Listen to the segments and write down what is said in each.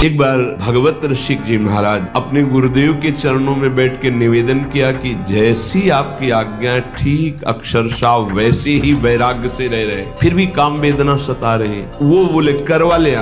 एक बार भगवत ऋषिक जी महाराज अपने गुरुदेव के चरणों में बैठ के निवेदन किया कि जैसी आपकी आज्ञा, ठीक अक्षरशः वैसे ही वैराग्य से रह रहे, फिर भी काम वेदना सता रहे। वो बोले करवा ले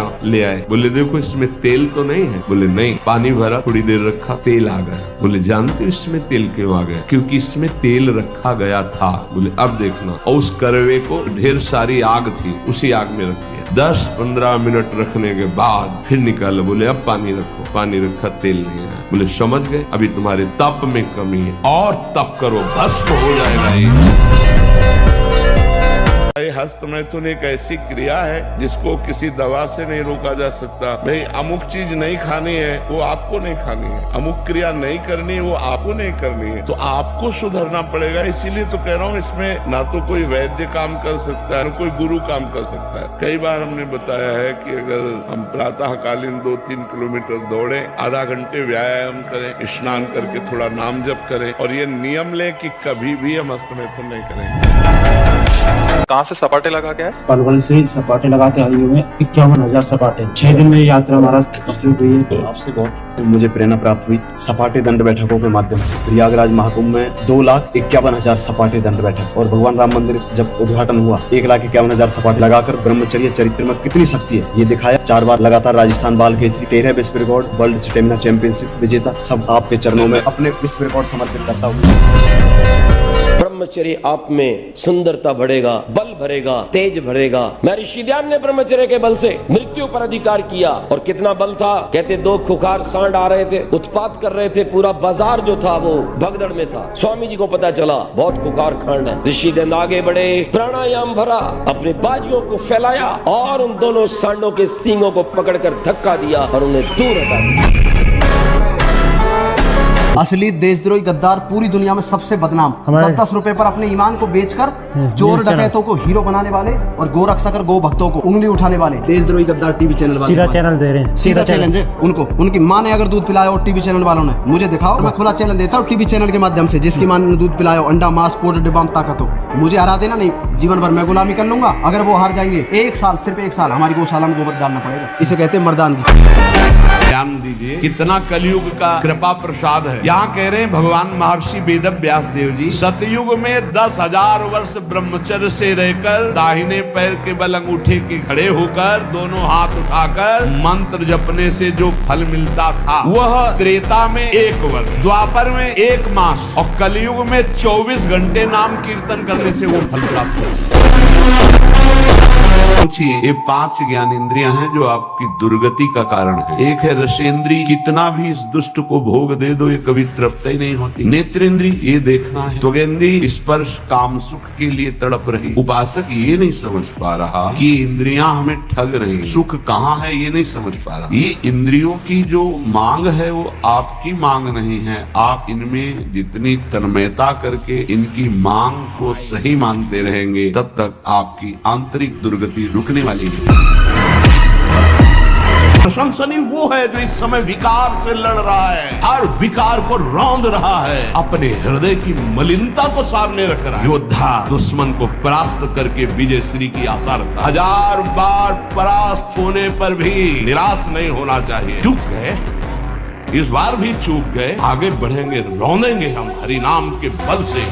आए। बोले देखो इसमें तेल तो नहीं है? बोले नहीं। पानी भरा, थोड़ी देर रखा, तेल आ गया। बोले जानते हो इसमें तेल क्यों आ गया? क्योंकि इसमें तेल रखा गया था। बोले अब देखना। और उस करवे को ढेर सारी आग थी, उसी आग में रख दिया। 10-15 मिनट रखने के बाद फिर निकाला। बोले अब पानी रखो। पानी रखा, तेल नहीं आया। बोले समझ गए, अभी तुम्हारे तप में कमी है, और तप करो, भस्म हो जाएगा ये। हस्त मैथुन एक ऐसी क्रिया है जिसको किसी दवा से नहीं रोका जा सकता। भाई अमुक चीज नहीं खानी है वो आपको नहीं खानी है, अमुक क्रिया नहीं करनी है वो आपको नहीं करनी है, तो आपको सुधरना पड़ेगा। इसीलिए तो कह रहा हूँ इसमें ना तो कोई वैद्य काम कर सकता है ना कोई गुरु काम कर सकता है। कई बार हमने बताया है कि अगर हम प्रातःकालीन 2-3 किलोमीटर दौड़े, आधा घंटे व्यायाम करें, स्नान करके थोड़ा नाम जप करें, और ये नियम लें कि कभी भी हम हस्त मैथुन नहीं करेंगे। कहाँ से सपाटे लगा के आए? पलवल से सपाटे लगा के आए हुए 51,000 सपाटे। 6 दिन में यात्रा महाराज कंप्लीट हुई है। आपसे बहुत मुझे प्रेरणा प्राप्त हुई सपाटे दंड बैठकों के माध्यम से। प्रयागराज महाकुंभ में 2,51,000 सपाटे दंड बैठक, और भगवान राम मंदिर जब उद्घाटन हुआ 1,51,000 सपाटे लगाकर ब्रह्मचर्य चरित्र में कितनी शक्ति है ये दिखाया। 4 बार लगातार राजस्थान बाल केसरी, 13 विश्व रिकॉर्ड, वर्ल्ड स्टेमिना चैंपियनशिप विजेता, सब आपके चरणों में अपने विश्व रिकॉर्ड समर्पित करता हूँ। ब्रह्मचर्य आप में सुंदरता बढ़ेगा, बल भरेगा, तेज भरेगा। मैं ऋषिध्यान ने ब्रह्मचर्य के बल से मृत्यु पर अधिकार किया, और कितना बल था। कहते 2 खुखार सांड आ रहे थे, उत्पात कर रहे थे, पूरा बाजार जो था वो भगदड़ में था। स्वामी जी को पता चला बहुत खुखार खांड है। ऋषिध्यान आगे बढ़े, प्राणायाम भरा, अपने बाजुओं को फैलाया और उन दोनों सांडों के सींगों को पकड़कर धक्का दिया और उन्हें दूर हटा दिया। असली देशद्रोही गद्दार पूरी दुनिया में सबसे बदनाम, 10 रुपए पर अपने ईमान को बेचकर चोर डकैतों को हीरो बनाने वाले और गोरक्षक गो भक्तों को उंगली उठाने वाले देशद्रोही गद्दार टीवी चैनल वाले। सीधा चैनल दे रहे हैं, सीधा चैलेंज है उनको। उनकी माँ ने अगर दूध पिलाया और टीवी चैनल वालों ने, मुझे दिखाओ, मैं खुला चैलेंज देता हूँ टीवी चैनल के माध्यम से। जिसकी माँ ने दूध पिलाया, अंडा, मांस, पाउडर, डिब्बा में ताकत हो, मुझे हरा देना, नहीं जीवन भर मैं गुलामी कर लूंगा। अगर वो हार जाएंगे 1 साल, सिर्फ 1 साल हमारी गौशाला में गोबर डालना पड़ेगा। इसे कहते हैं मर्दानगी। ध्यान दीजिए कितना कलयुग का कृपा प्रसाद है। यहाँ कह रहे हैं भगवान महर्षि वेद व्यास देव जी, सतयुग में 10,000 वर्ष ब्रह्मचर्य से रहकर दाहिने पैर के बल अंगूठे के खड़े होकर दोनों हाथ उठाकर मंत्र जपने से जो फल मिलता था वह त्रेता में 1 वर्ष, द्वापर में 1 मास और कलयुग में 24 घंटे नाम कीर्तन करने से वो फल प्राप्त होता। पूछिए, ये 5 ज्ञानेंद्रियां हैं जो आपकी दुर्गति का कारण है। एक है रसेंद्री, कितना भी इस दुष्ट को भोग दे दो ये कभी तृप्त ही नहीं होती। नेत्रेंद्री, ये देखना है। त्वगेंद्री, स्पर्श काम सुख के लिए तड़प रही। उपासक ये नहीं समझ पा रहा कि इंद्रियां हमें ठग रही, सुख कहाँ है ये नहीं समझ पा रहा। ये इंद्रियों की जो मांग है वो आपकी मांग नहीं है। आप इनमें जितनी तन्मयता करके इनकी मांग को सही मानते रहेंगे तब तक आपकी आंतरिक दुर्गति रुकने वाली है। प्रशंसनीय वो है जो इस समय विकार से लड़ रहा है, हर विकार को रौंद रहा है, अपने हृदय की मलिनता को सामने रख रहा है। योद्धा दुश्मन को परास्त करके विजय श्री की आशा रखता है। 1000 बार परास्त होने पर भी निराश नहीं होना चाहिए। चूक गए, इस बार भी चूक गए, आगे बढ़ेंगे, रौंदेंगे हम हरि नाम के बल से।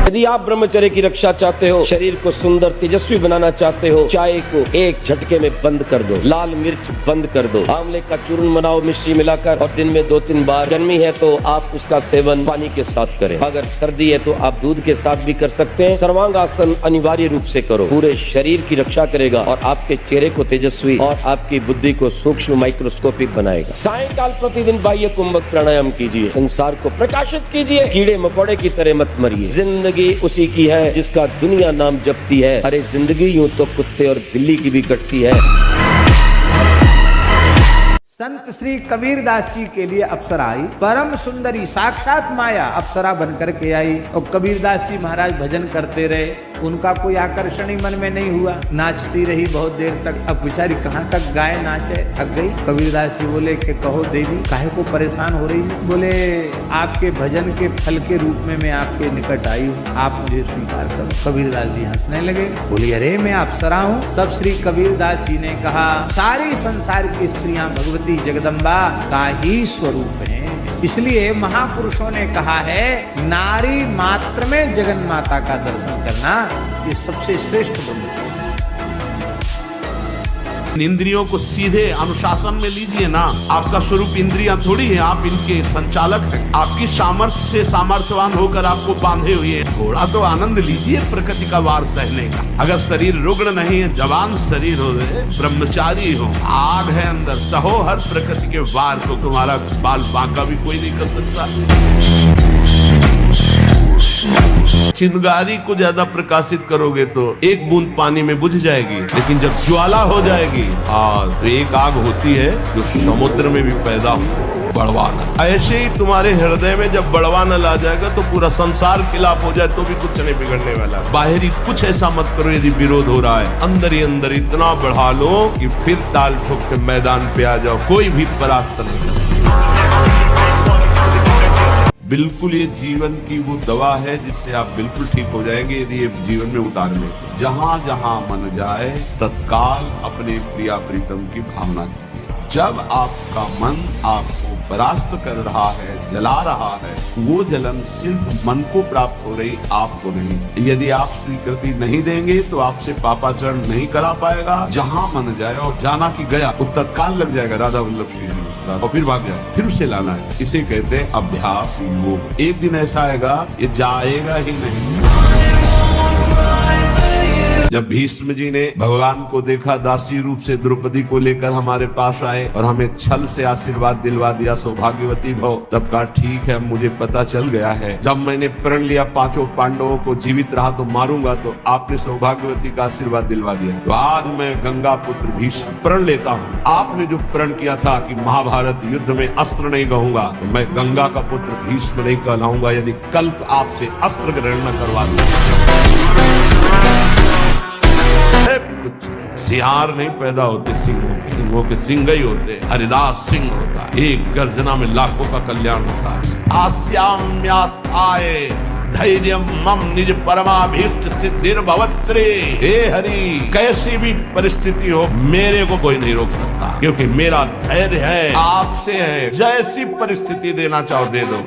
यदि आप ब्रह्मचर्य की रक्षा चाहते हो, शरीर को सुंदर तेजस्वी बनाना चाहते हो, चाय को एक झटके में बंद कर दो, लाल मिर्च बंद कर दो, आंवले का चूर्ण बनाओ मिश्री मिलाकर और दिन में 2-3 बार। गर्मी है तो आप उसका सेवन पानी के साथ करें, अगर सर्दी है तो आप दूध के साथ भी कर सकते हैं। सर्वांगासन अनिवार्य रूप से करो, पूरे शरीर की रक्षा करेगा और आपके चेहरे को तेजस्वी और आपकी बुद्धि को सूक्ष्म माइक्रोस्कोपिक बनाएगा। सायंकाल प्रतिदिन बाह्य कुंभक प्राणायाम कीजिए, संसार को प्रकाशित कीजिए, कीड़े मकोड़े की तरह मत मरिए। जिंदगी जिंदगी उसी की है जिसका दुनिया नाम जपती है। अरे जिंदगी यूं तो कुत्ते और बिल्ली की भी कटती है। संत श्री कबीरदास जी के लिए अप्सरा आई, परम सुंदरी साक्षात माया अप्सरा बनकर के आई। और कबीरदास जी महाराज भजन करते रहे, उनका कोई आकर्षण ही मन में नहीं हुआ। नाचती रही बहुत देर तक। अब बेचारी कहाँ तक गाय नाचे, थक गई। कबीरदास जी बोले कि कहो देवी काहे को परेशान हो रही है? बोले आपके भजन के फल के रूप में मैं आपके निकट आई हूँ, आप मुझे स्वीकार करो। कबीरदास जी हंसने लगे, बोली अरे मैं अप्सरा हूँ। तब श्री कबीरदास जी ने कहा सारी संसार की स्त्रियां भगवती जगदम्बा का ही स्वरूप है। इसलिए महापुरुषों ने कहा है नारी मात्र में जगन माता का दर्शन करना ये सबसे श्रेष्ठ ब्रह्मचर्य। इंद्रियों को सीधे अनुशासन में लीजिए ना। आपका स्वरूप इंद्रियां थोड़ी है, आप इनके संचालक हैं। आपकी सामर्थ्य से सामर्थ्यवान होकर आपको बांधे हुए हैं। थोड़ा तो आनंद लीजिए प्रकृति का वार सहने का। अगर शरीर रुग्ण नहीं है, जवान शरीर हो, ब्रह्मचारी हो, आग है अंदर, सहो हर प्रकृति के वार को। तुम्हारा बाल बांका भी कोई नहीं कर सकता। चिंगारी को ज्यादा प्रकाशित करोगे तो एक बूंद पानी में बुझ जाएगी, लेकिन जब ज्वाला हो जाएगी तो एक आग होती है जो समुद्र में भी पैदा हो, बड़वानल। ऐसे ही तुम्हारे हृदय में जब बड़वानल आ जाएगा तो पूरा संसार खिलाफ हो जाए तो भी कुछ नहीं बिगड़ने वाला। बाहरी कुछ ऐसा मत करो यदि विरोध हो रहा है, अंदर ही अंदर इतना बढ़ा लो कि फिर ताल ठोक के मैदान पे आ जाओ, कोई भी परास्त नहीं कर सकता। बिल्कुल ये जीवन की वो दवा है जिससे आप बिल्कुल ठीक हो जाएंगे यदि ये जीवन में उतार लें। जहां जहां मन जाए तत्काल अपने प्रिया प्रीतम की भावना कीजिए। जब आपका मन आपको परास्त कर रहा है, जला रहा है, वो जलन सिर्फ मन को प्राप्त हो रही, आपको नहीं। यदि आप स्वीकृति नहीं देंगे तो आपसे पापाचरण नहीं करा पाएगा। जहां मन जाए और जाना कि गया वो तत्काल लग जाएगा। राधा वल्लभ श्री और फिर भाग जाए, फिर उसे लाना है। इसे कहते हैं अभ्यास योग। एक दिन ऐसा आएगा ये जाएगा ही नहीं। जब भीष्म जी ने भगवान को देखा दासी रूप से द्रौपदी को लेकर हमारे पास आए और हमें छल से आशीर्वाद दिलवा दिया सौभाग्यवती भव, तब कहा ठीक है मुझे पता चल गया है। जब मैंने प्रण लिया पांचों पांडवों को जीवित रहा तो मारूंगा, तो आपने सौभाग्यवती का आशीर्वाद दिलवा दिया। तो आज मैं गंगा पुत्र भीष्म प्रण लेता हूँ। आपने जो प्रण किया था कि महाभारत युद्ध में अस्त्र नहीं कहूंगा, तो मैं गंगा का पुत्र भीष्म नहीं कहलाऊंगा यदि कल आपसे अस्त्र ग्रहण न करवा दूं। सियार नहीं पैदा होते सिंहों के सिंह ही होते। हरिदास सिंह होता है, एक गर्जना में लाखों का कल्याण होता है। आस्याम्यास्थाय धैर्यम मम निज परमाभीष्ट सिद्धिर भवत्रे। हे हरि, कैसी भी परिस्थिति हो मेरे को कोई नहीं रोक सकता, क्योंकि मेरा धैर्य है आपसे है। जैसी परिस्थिति देना चाहो दे दो,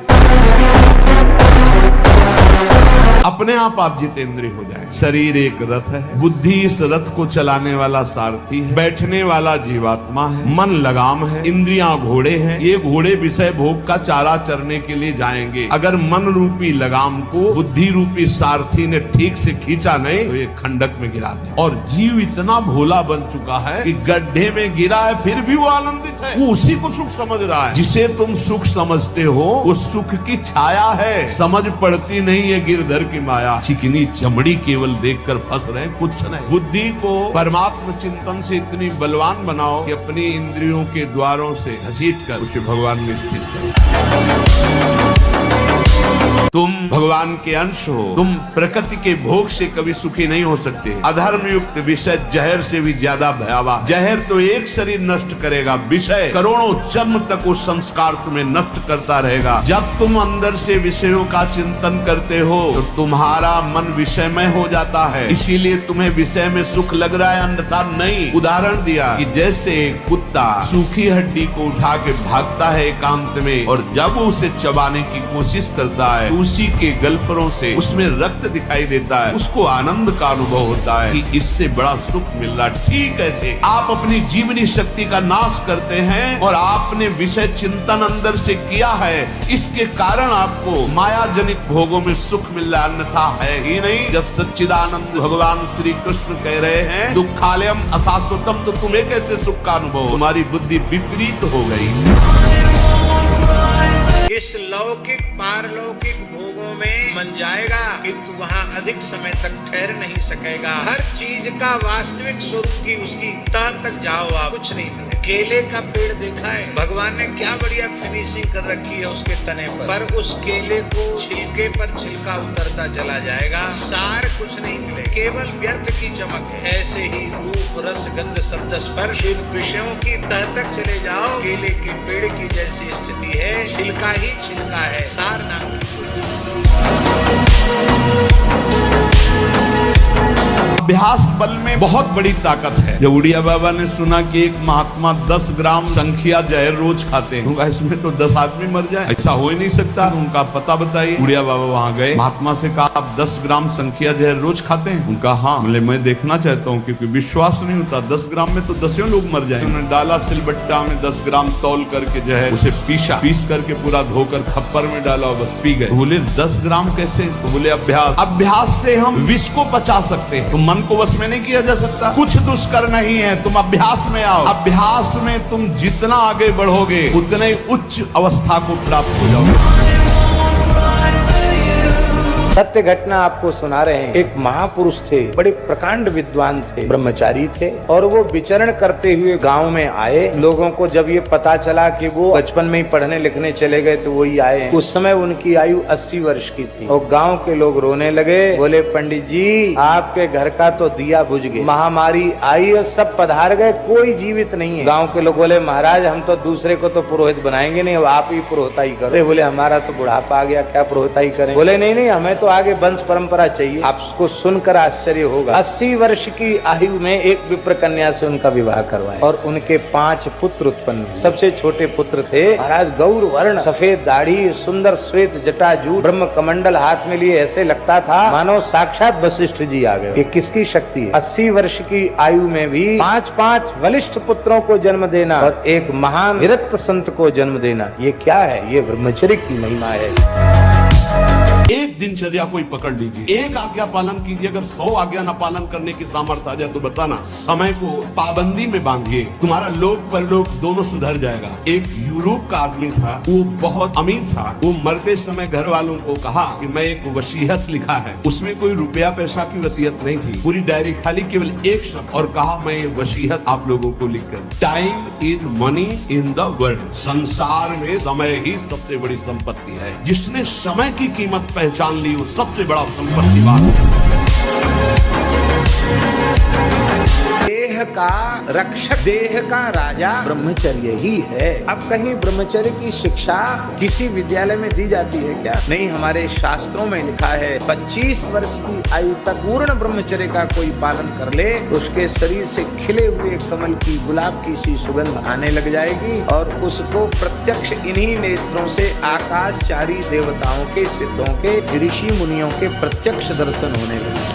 अपने आप जितेंद्रिय हो जाए। शरीर एक रथ है, बुद्धि इस रथ को चलाने वाला सारथी है, बैठने वाला जीवात्मा है, मन लगाम है, इंद्रियां घोड़े हैं। ये घोड़े विषय भोग का चारा चरने के लिए जाएंगे। अगर मन रूपी लगाम को बुद्धि रूपी सारथी ने ठीक से खींचा नहीं तो ये खंडक में गिरा दे। और जीव इतना भोला बन चुका है कि गड्ढे में गिरा है फिर भी वो आनंदित है, वो उसी को सुख समझ रहा है। जिसे तुम सुख समझते हो वो सुख की छाया है, समझ पड़ती नहीं है गिरधर की माया। चिकनी चमड़ी केवल देखकर फंस रहे, कुछ नहीं। बुद्धि को परमात्म चिंतन से इतनी बलवान बनाओ कि अपनी इंद्रियों के द्वारों से घसीटकर उसे भगवान में स्थित करो। तुम भगवान के अंश हो, तुम प्रकृति के भोग से कभी सुखी नहीं हो सकते। अधर्म युक्त विषय जहर से भी ज्यादा भयावह। जहर तो एक शरीर नष्ट करेगा, विषय करोड़ों जन्म तक उस संस्कार तुम्हें नष्ट करता रहेगा। जब तुम अंदर से विषयों का चिंतन करते हो तो तुम्हारा मन विषयमय हो जाता है, इसीलिए तुम्हें विषय में सुख लग रहा है, अन्यथा नहीं। उदाहरण दिया कि जैसे कुत्ता सूखी हड्डी को उठा के भागता है एकांत में, और जब उसे चबाने की कोशिश करता है उसी के गलपरों से उसमें रक्त दिखाई देता है, उसको आनंद का अनुभव होता है कि इससे बड़ा सुख मिल रहा। ठीक ऐसे आप अपनी जीवनी शक्ति का नाश करते हैं और आपने विषय चिंतन अंदर से किया है, इसके कारण आपको माया जनित भोगों में सुख मिल रहा, अन्यथा है ही नहीं। जब सच्चिदानंद भगवान श्री कृष्ण कह रहे हैं दुखालयम अशाश्वतम, तो तुम्हें कैसे सुख का अनुभव? तुम्हारी बुद्धि विपरीत हो गई। इस लौकिक पारलौकिक भोगों में मन जाएगा, किंतु वहाँ अधिक समय तक ठहर नहीं सकेगा। हर चीज का वास्तविक स्वरूप की उसकी तह तक जाओ आप, कुछ नहीं मिले। केले का पेड़ देखा है, भगवान ने क्या बढ़िया फिनिशिंग कर रखी है उसके तने पर उस केले को छिलके पर छिलका उतरता चला जाएगा, सार कुछ नहीं मिले, केवल व्यर्थ की चमक है। ऐसे ही रूप रस गंध शब्द स्पर्श इन विषयों की तह तक चले जाओ, केले के पेड़ की जैसी स्थिति है, छिलका ही छिलका है, सार नाम अभ्यास बल में बहुत बड़ी ताकत है। जब उड़िया बाबा ने सुना कि एक महात्मा 10 ग्राम संख्या जहर रोज खाते हैं, इसमें तो 10 आदमी मर जाए, ऐसा हो ही नहीं सकता। उनका पता बताइए। उड़िया बाबा वहां गए, महात्मा से कहा आप 10 ग्राम संख्या जहर रोज खाते हैं? उनका हाँ। बोले मैं देखना चाहता हूँ, क्योंकि विश्वास नहीं होता, 10 ग्राम में तो 10 लोग मर जाए। उन्होंने डाला सिलबट्टा में 10 ग्राम तौल करके जहर, उसे पीस करके पूरा धोकर खप्पर में डाला और बस पी गए। बोले 10 ग्राम कैसे? तो बोले अभ्यास से हम विष को पचा सकते हैं। तो मन को वश में नहीं किया जा सकता, कुछ दुष्कर नहीं है, तुम अभ्यास में आओ। अभ्यास में तुम जितना आगे बढ़ोगे उतने उच्च अवस्था को प्राप्त हो जाओगे। सत्य घटना आपको सुना रहे हैं। एक महापुरुष थे, बड़े प्रकांड विद्वान थे, ब्रह्मचारी थे, और वो विचरण करते हुए गांव में आए। लोगों को जब ये पता चला कि वो बचपन में ही पढ़ने लिखने चले गए तो वही आए। उस समय उनकी आयु 80 वर्ष की थी और गांव के लोग रोने लगे। बोले पंडित जी आपके घर का तो दिया बुझ गया, महामारी आई और सब पधार गए, कोई जीवित नहीं है। गाँव के लोग बोले महाराज हम तो दूसरे को तो पुरोहित बनाएंगे नहीं, आप ही पुरोहिताई करो। बोले हमारा तो बुढ़ापा आ गया, क्या पुरोहिताई करें? बोले नहीं हमें तो आगे वंश परंपरा चाहिए। आपको सुनकर आश्चर्य होगा, 80 वर्ष की आयु में एक विप्र कन्या से उनका विवाह करवाया और उनके 5 पुत्र उत्पन्न हुए। सबसे छोटे पुत्र थे महाराज गौर वर्ण, सफेद दाढ़ी, सुंदर श्वेत जटाजूट, ब्रह्म कमंडल हाथ में लिए, ऐसे लगता था मानो साक्षात वशिष्ठ जी आ गए। ये किसकी शक्ति है? 80 वर्ष की आयु में भी 5 वरिष्ठ पुत्रों को जन्म देना और एक महान विरक्त संत को जन्म देना, ये क्या है? ये ब्रह्मचर्य की महिमा है। एक दिनचर्या कोई पकड़ लीजिए, एक आज्ञा पालन कीजिए। अगर 100 आज्ञा न पालन करने की सामर्थ्य आ जाए तो बताना, समय को पाबंदी में बांधिए, तुम्हारा लोक परलोक दोनों सुधर जाएगा। एक यूरोप का आदमी था, वो बहुत अमीर था। वो मरते समय घर वालों को कहा कि मैं एक वसीयत लिखा है, उसमें कोई रुपया पैसा की वसीयत नहीं थी, पूरी डायरी खाली, केवल एक शब्द, और कहा मैं ये वसीयत आप लोगों को लिखकर, time is money in the world, संसार में समय ही सबसे बड़ी संपत्ति है। जिसने समय की कीमत पहचान ली वो सबसे बड़ा संपत्तिवान है। देह का रक्षक, देह का राजा ब्रह्मचर्य ही है। अब कहीं ब्रह्मचर्य की शिक्षा किसी विद्यालय में दी जाती है क्या? नहीं, हमारे शास्त्रों में लिखा है 25 वर्ष की आयु तक पूर्ण ब्रह्मचर्य का कोई पालन कर ले, उसके शरीर से खिले हुए कमल की, गुलाब की सी सुगंध आने लग जाएगी और उसको प्रत्यक्ष इन्हीं नेत्रों से आकाशचारी देवताओं के, सिद्धों के, ऋषि मुनियों के प्रत्यक्ष दर्शन होने लगे।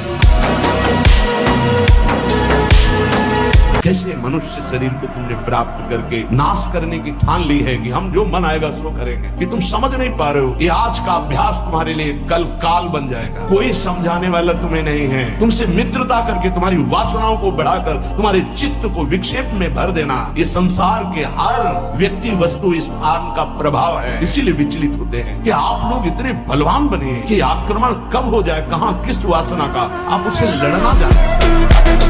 कैसे मनुष्य शरीर को तुमने प्राप्त करके नाश करने की ठान ली है कि हम जो मन आएगा सो करेंगे, कि तुम समझ नहीं पा रहे हो। ये आज का अभ्यास तुम्हारे लिए कल काल बन जाएगा। कोई समझाने वाला तुम्हें नहीं है। तुमसे मित्रता करके तुम्हारी वासनाओं को बढ़ाकर तुम्हारे चित्त को विक्षेप में भर देना, ये संसार के हर व्यक्ति वस्तु स्थान का प्रभाव है। इसीलिए विचलित होते हैं कि आप लोग इतने बलवान बने कि आक्रमण कब हो जाए, कहां किस वासना का, आप उससे लड़ना जाने।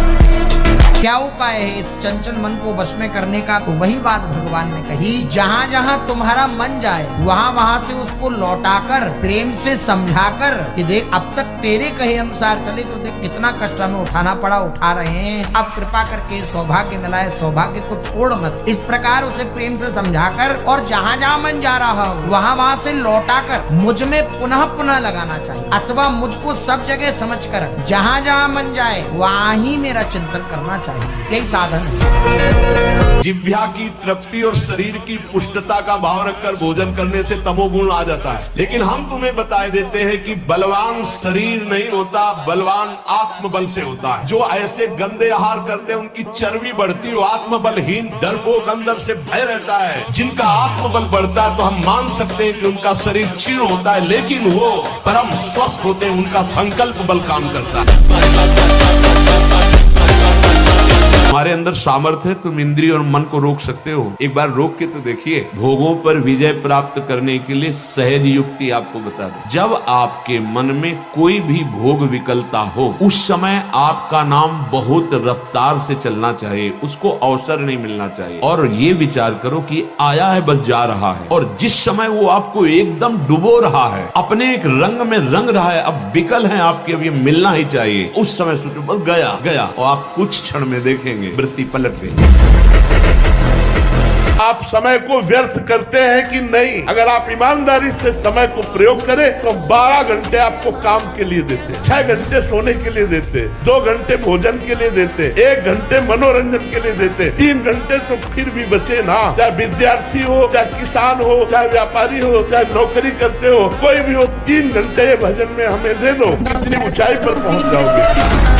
क्या उपाय है इस चंचल मन को वश में करने का? तो वही बात भगवान ने कही, जहाँ जहाँ तुम्हारा मन जाए वहाँ वहाँ से उसको लौटाकर प्रेम से समझाकर कि देख अब तक तेरे कहे अनुसार चले तो देख कितना कष्ट हमें उठाना पड़ा, उठा रहे हैं, अब कृपा करके सौभाग्य मिला है, सौभाग्य को छोड़ मत। इस प्रकार उसे प्रेम से समझाकर और जहाँ जहाँ मन जा रहा हो वहाँ वहाँ से लौटाकर मुझ में पुनः पुनः लगाना चाहिए, अथवा मुझको सब जगह समझकर जहाँ जहाँ मन जाए वहाँ ही मेरा चिंतन करना चाहिए। यही साधन है। जिह्वा की तृप्ति और शरीर की पुष्टता का भाव रखकर भोजन करने से तमोगुण आ जाता है। लेकिन हम तुम्हें बताए देते हैं कि बलवान शरीर नहीं होता, बलवान आत्मबल से होता है। जो ऐसे गंदे आहार करते हैं उनकी चर्बी बढ़ती है, आत्मबलहीन डरपोक अंदर से भय रहता है। जिनका आत्मबल बढ़ता है तो हम मान सकते हैं कि उनका शरीर क्षीण होता है, लेकिन वो परम स्वस्थ होते हैं, उनका संकल्प बल काम करता है। हमारे अंदर सामर्थ्य है, तुम इंद्रिय और मन को रोक सकते हो। एक बार रोक के तो देखिए। भोगों पर विजय प्राप्त करने के लिए सहज युक्ति आपको बता दूं। जब आपके मन में कोई भी भोग विकलता हो, उस समय आपका नाम बहुत रफ्तार से चलना चाहिए, उसको अवसर नहीं मिलना चाहिए। और ये विचार करो कि आया है बस जा रहा है, और जिस समय वो आपको एकदम डुबो रहा है, अपने एक रंग में रंग रहा है, अब विकल है आपके, अब ये मिलना ही चाहिए, उस समय सोचो बस गया गया, और आप कुछ क्षण में देखेंगे वृत्ति पलट गई। आप समय को व्यर्थ करते हैं कि नहीं? अगर आप ईमानदारी से समय को प्रयोग करें तो 12 घंटे आपको काम के लिए देते, 6 घंटे सोने के लिए देते, 2 घंटे भोजन के लिए देते, 1 घंटे मनोरंजन के लिए देते, 3 घंटे तो फिर भी बचे ना। चाहे विद्यार्थी हो, चाहे किसान हो, चाहे व्यापारी हो, चाहे नौकरी करते हो, कोई भी हो, 3 घंटे भजन में हमें दे दो, अपनी ऊंचाई पर पहुंच जाओगे।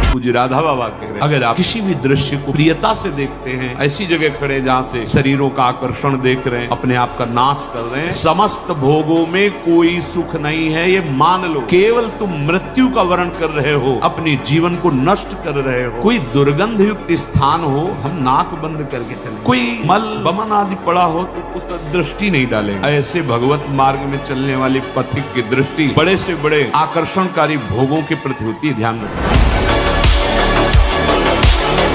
पूज्य राधा बाबा कह रहे हैं, अगर आप किसी भी दृश्य को प्रियता से देखते हैं, ऐसी जगह खड़े जहां से शरीरों का आकर्षण देख रहे हैं, अपने आप का नाश कर रहे हैं, समस्त भोगों में कोई सुख नहीं है, ये मान लो। केवल तुम मृत्यु का वर्ण कर रहे हो, अपने जीवन को नष्ट कर रहे हो। कोई दुर्गंध युक्त स्थान हो, हम नाक बंद करके चले, कोई मल बमन आदि पड़ा हो तो उस पर दृष्टि नहीं डालेंगे। ऐसे भगवत मार्ग में चलने वाले पथिक की दृष्टि बड़े से बड़े आकर्षणकारी भोगों के प्रति होती है, ध्यान रखना।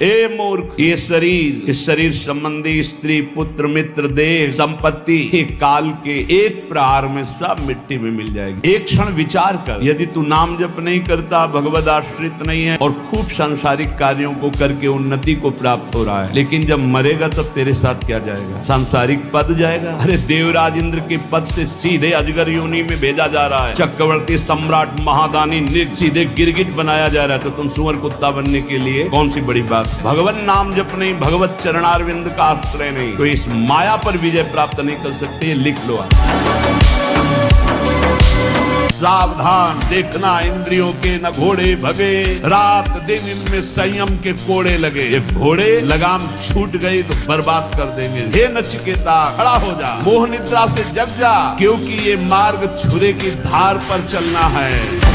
ए मूर्ख, ये शरीर, इस शरीर संबंधी स्त्री पुत्र मित्र देह संपत्ति काल के एक प्रहार में सब मिट्टी में मिल जाएगी। एक क्षण विचार कर, यदि तू नाम जप नहीं करता, भगवद आश्रित नहीं है और खूब सांसारिक कार्यों को करके उन्नति को प्राप्त हो रहा है, लेकिन जब मरेगा तब तेरे साथ क्या जाएगा? सांसारिक पद जाएगा। अरे देवराज इंद्र के पद से सीधे अजगर योनि में भेजा जा रहा है, चक्रवर्ती सम्राट महादानी सीधे गिरगिट बनाया जा रहा है, तो तुम सुअर कुत्ता बनने के लिए कौन सी बड़ी बात? भगवान नाम जप नहीं, भगवत चरणारविंद का आश्रय नहीं, तो इस माया पर विजय प्राप्त नहीं कर सकते। लिख लो आप। सावधान देखना, इंद्रियों के न घोड़े भगे, रात दिन इनमें संयम के कोड़े लगे। ये घोड़े लगाम छूट गई तो बर्बाद कर देंगे। हे नचिकेता, खड़ा हो जा, मोह निद्रा से जग जा, क्योंकि ये मार्ग छुरे की धार पर चलना है।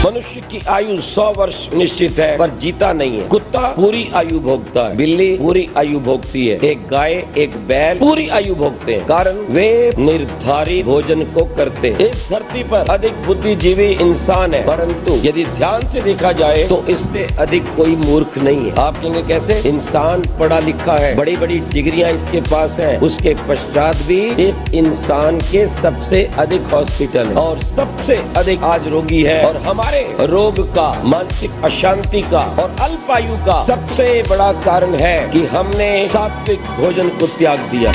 मनुष्य की आयु 100 वर्ष निश्चित है, पर जीता नहीं है। कुत्ता पूरी आयु भोगता है, बिल्ली पूरी आयु भोगती है, एक गाय एक बैल पूरी आयु भोगते हैं, कारण वे निर्धारित भोजन को करते हैं। इस धरती पर अधिक बुद्धिजीवी इंसान है, परंतु यदि ध्यान से देखा जाए तो इससे अधिक कोई मूर्ख नहीं है। आप कहेंगे कैसे? इंसान पढ़ा लिखा है, बड़ी बड़ी डिग्रियां इसके पास है, उसके पश्चात भी इस इंसान के सबसे अधिक हॉस्पिटल है और सबसे अधिक आज रोगी है। और हमारे रोग का, मानसिक अशांति का और अल्पायु का सबसे बड़ा कारण है कि हमने सात्विक भोजन को त्याग दिया।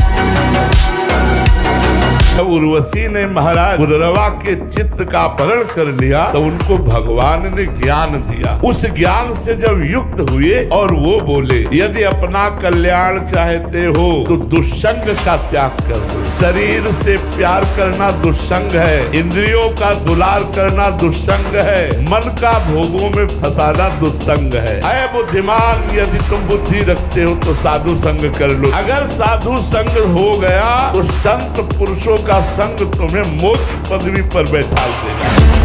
उर्वशी ने महाराज पुररवा के चित्त का अपहरण कर लिया तो उनको भगवान ने ज्ञान दिया। उस ज्ञान से जब युक्त हुए और वो बोले, यदि अपना कल्याण चाहते हो तो दुष्संग का त्याग कर दो। शरीर से प्यार करना दुष्संग है, इंद्रियों का दुलार करना दुष्संग है, मन का भोगों में फंसाना दुष्संग है। ऐ बुद्धिमान, यदि तुम बुद्धि रखते हो तो साधु संग कर लो। अगर साधु संग हो गया तो संत पुरुषों का संग तुम्हें मोक्ष पदवी पर बैठा देगा।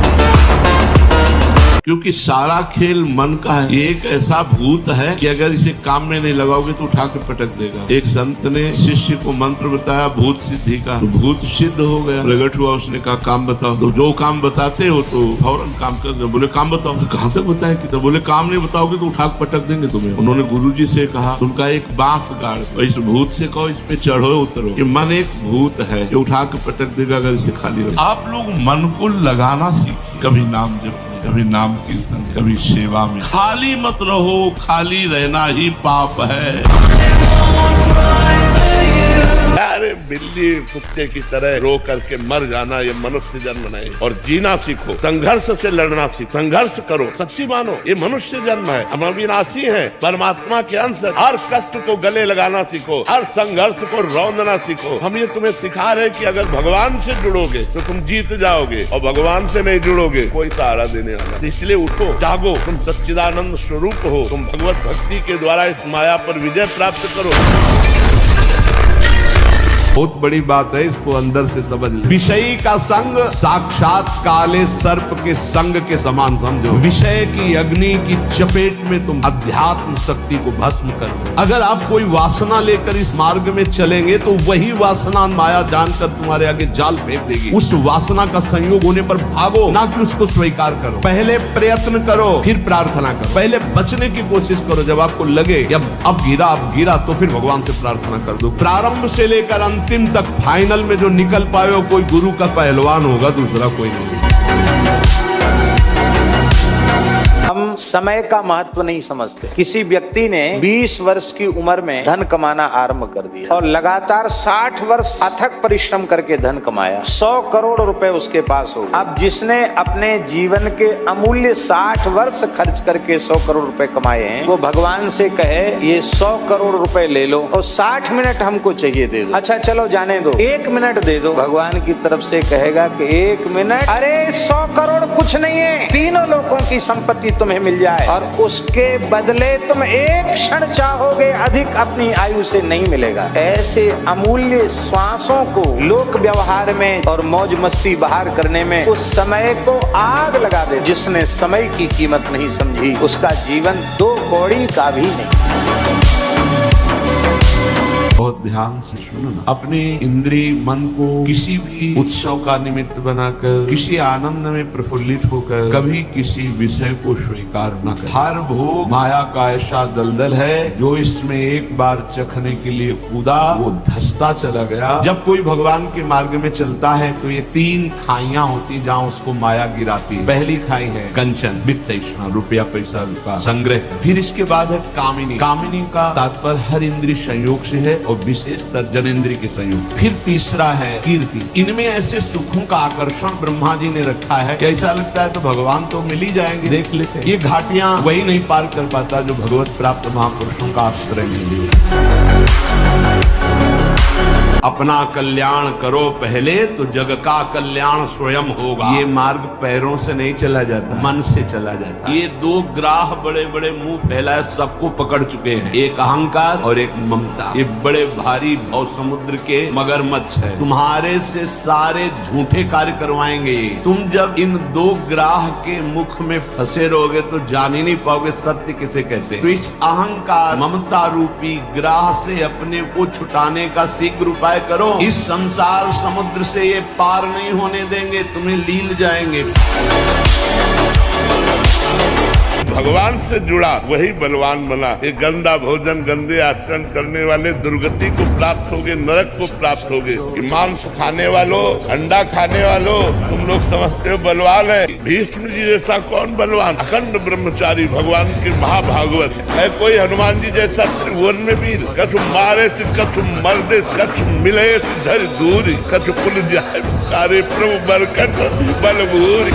क्योंकि सारा खेल मन का है। ये एक ऐसा भूत है कि अगर इसे काम में नहीं लगाओगे तो उठा के पटक देगा। एक संत ने शिष्य को मंत्र बताया भूत सिद्धि का, तो भूत सिद्ध हो गया, प्रगट हुआ। उसने कहा काम बताओ, तो जो काम बताते हो तो फौरन काम कर दो। बोले काम बताओ, तो कहाँ तक बताए कि? तो बोले काम नहीं बताओगे तो उठा के पटक देंगे तुम्हें। उन्होंने गुरुजी से कहा उनका एक बांस गाड़ दो, इस भूत से कहो इस पे चढ़ो उतरो। ये मन एक भूत है, ये उठा के पटक देगा अगर इसे खाली रहो। आप लोग मन को लगाना सीखिए, कभी नाम जप, कभी नाम कीर्तन, कभी सेवा में। खाली मत रहो, खाली रहना ही पाप है। अरे बिल्ली कुत्ते की तरह रो करके मर जाना ये मनुष्य जन्म नहीं। और जीना सीखो, संघर्ष से लड़ना सीखो, संघर्ष करो, सच्ची मानो ये मनुष्य जन्म है, हम अविनाशी हैं, परमात्मा के अंश। हर कष्ट को गले लगाना सीखो, हर संघर्ष को रौंदना सीखो। हम ये तुम्हें सिखा रहे कि अगर भगवान से जुड़ोगे तो तुम जीत जाओगे, और भगवान से नहीं जुड़ोगे कोई सहारा देने वाला। इसलिए उठो, जागो, तुम सच्चिदानंद स्वरूप हो, तुम भगवत भक्ति के द्वारा इस माया पर विजय प्राप्त करो। बहुत बड़ी बात है, इसको अंदर से समझ ले। विषयी का संग साक्षात काले सर्प के संग के समान समझो। विषय की अग्नि की चपेट में तुम अध्यात्म शक्ति को भस्म कर दो। अगर आप कोई वासना लेकर इस मार्ग में चलेंगे तो वही वासना माया जानकर तुम्हारे आगे जाल फेंक देगी। उस वासना का संयोग होने पर भागो, ना कि उसको स्वीकार करो। पहले प्रयत्न करो, फिर प्रार्थना करो। पहले बचने की कोशिश करो। जब आपको लगे कि अब गिरा तो फिर भगवान से प्रार्थना कर दो। प्रारंभ से लेकर अंतिम तक फाइनल में जो निकल पाए वो कोई गुरु का पहलवान होगा, दूसरा कोई नहीं। हम समय का महत्व नहीं समझते। किसी व्यक्ति ने 20 वर्ष की उम्र में धन कमाना आरंभ कर दिया और लगातार 60 वर्ष अथक परिश्रम करके धन कमाया। 100 करोड़ रुपए उसके पास हो। अब जिसने अपने जीवन के अमूल्य 60 वर्ष खर्च करके 100 करोड़ रुपए कमाए हैं, वो भगवान से कहे ये 100 करोड़ रुपए ले लो और 60 मिनट हमको चाहिए दे दो। अच्छा चलो जाने दो, 1 मिनट दे दो। भगवान की तरफ से कहेगा कि 1 मिनट, अरे 100 करोड़ कुछ नहीं है, तीनों लोगों की संपत्ति तुम्हें मिल जाए और उसके बदले तुम एक क्षण चाहोगे अधिक अपनी आयु से नहीं मिलेगा। ऐसे अमूल्य श्वासों को लोक व्यवहार में और मौज मस्ती बाहर करने में उस समय को आग लगा दे। जिसने समय की कीमत नहीं समझी उसका जीवन 2 कौड़ी का भी नहीं। बहुत ध्यान से सुनो ना। अपने इंद्रिय मन को किसी भी उत्सव का निमित्त बनाकर, किसी आनंद में प्रफुल्लित होकर कभी किसी विषय को स्वीकार न कर। हर भोग माया का ऐसा दलदल है, जो इसमें एक बार चखने के लिए कूदा वो धंसता चला गया। जब कोई भगवान के मार्ग में चलता है तो ये 3 खाइयां होती जहाँ उसको माया गिराती है। पहली खाई है कंचन, वित्त तृष्णा, रुपया पैसा का संग्रह। फिर इसके बाद है कामिनी। कामिनी का तात्पर्य हर इंद्रिय संयोग से है और विशेषतर जनेंद्रिय के संयोग। फिर तीसरा है कीर्ति। इनमें ऐसे सुखों का आकर्षण ब्रह्मा जी ने रखा है कि ऐसा लगता है तो भगवान तो मिल ही जाएंगे। देख लेते हैं, ये घाटियां वही नहीं पार कर पाता जो भगवत प्राप्त महापुरुषों का आश्रय नहीं लिया। अपना कल्याण करो पहले तो जग का कल्याण स्वयं होगा। ये मार्ग पैरों से नहीं चला जाता, मन से चला जाता। ये 2 ग्राह बड़े बड़े मुंह फैलाए सबको पकड़ चुके हैं, एक अहंकार और एक ममता। ये बड़े भारी भव समुद्र के मगरमच्छ है, तुम्हारे से सारे झूठे कार्य करवाएंगे। तुम जब इन 2 ग्राह के मुख में फंसे रहोगे तो जान ही नहीं पाओगे सत्य किसे कहते हैं। तो इस अहंकार ममता रूपी ग्राह से अपने को छुटाने का शीघ्र उपाय करो। इस संसार समुद्र से ये पार नहीं होने देंगे, तुम्हें लील जाएंगे। भगवान से जुड़ा वही बलवान बना। ये गंदा भोजन, गंदे आचरण करने वाले दुर्गति को प्राप्त होगे, नरक को प्राप्त होगे। मांस खाने वालों, अंडा खाने वालों, तुम लोग समझते हो बलवान है। भीष्म जी जैसा कौन बलवान? अखंड ब्रह्मचारी भगवान के महाभागवत है। कोई हनुमान जी जैसा त्रिभुवन में वीर? कछु मारे से कछु मर्दे, कछु मिले से धर दूरी, कछु पुल जाए पुकारे प्रभु बरकत बलभूरी।